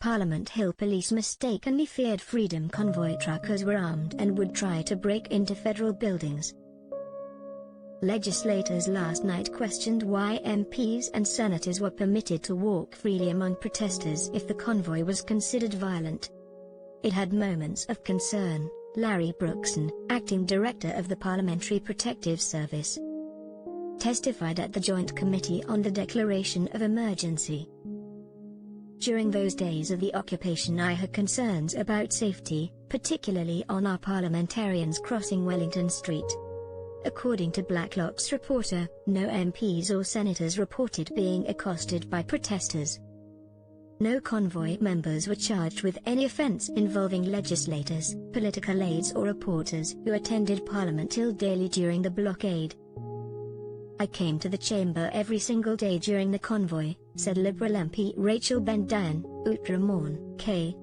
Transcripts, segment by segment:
Parliament Hill police mistakenly feared Freedom Convoy truckers were armed and would try to break into federal buildings. Legislators last night questioned why MPs and senators were permitted to walk freely among protesters if the convoy was considered violent. It had moments of concern, Larry Brookson, acting director of the Parliamentary Protective Service, testified at the Joint Committee on the Declaration of Emergency. During those days of the occupation, I had concerns about safety, particularly on our parliamentarians crossing Wellington Street. According to Blacklock's reporter, no MPs or senators reported being accosted by protesters. No convoy members were charged with any offence involving legislators, political aides or reporters who attended Parliament Hill daily during the blockade. I came to the chamber every single day during the convoy, said Liberal MP Rachel Bendan, Outremourne, K.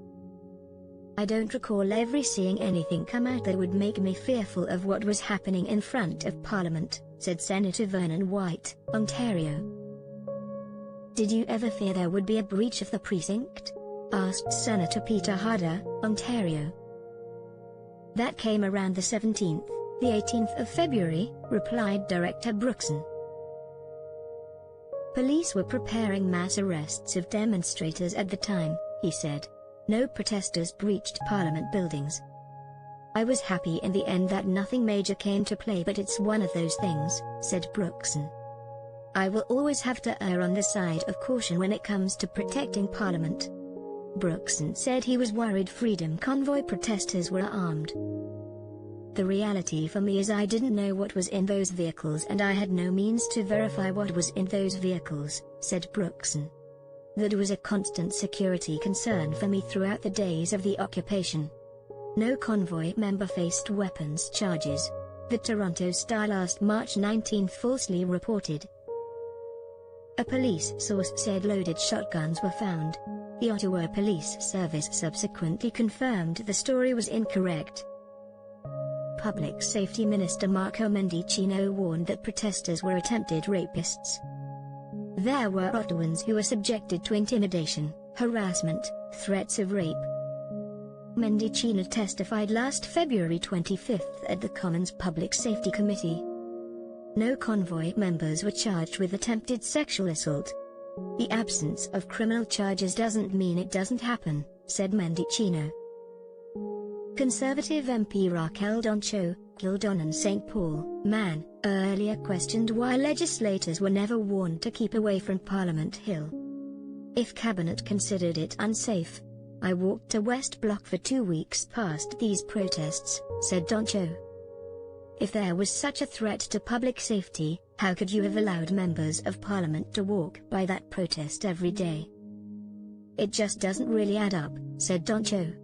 I don't recall ever seeing anything come out that would make me fearful of what was happening in front of Parliament, said Senator Vernon White, Ontario. Did you ever fear there would be a breach of the precinct? Asked Senator Peter Harder, Ontario. That came around the 17th, the 18th of February, replied Director Brookson. Police were preparing mass arrests of demonstrators at the time, he said. No protesters breached Parliament buildings. I was happy in the end that nothing major came to play, but it's one of those things, said Brookson. I will always have to err on the side of caution when it comes to protecting Parliament. Brookson said he was worried Freedom Convoy protesters were armed. The reality for me is I didn't know what was in those vehicles and I had no means to verify what was in those vehicles, said Brookson. That was a constant security concern for me throughout the days of the occupation. No convoy member faced weapons charges. The Toronto Star last March 19 falsely reported. A police source said loaded shotguns were found. The Ottawa Police Service subsequently confirmed the story was incorrect. Public Safety Minister Marco Mendicino warned that protesters were attempted rapists. There were Ottawans who were subjected to intimidation, harassment, threats of rape. Mendicino testified last February 25 at the Commons Public Safety Committee. No convoy members were charged with attempted sexual assault. The absence of criminal charges doesn't mean it doesn't happen, said Mendicino. Conservative MP Raquel Doncho, Kildonan St. Paul, Man, earlier questioned why legislators were never warned to keep away from Parliament Hill. If Cabinet considered it unsafe. I walked to West Block for 2 weeks past these protests, said Doncho. If there was such a threat to public safety, how could you have allowed members of Parliament to walk by that protest every day? It just doesn't really add up, said Doncho.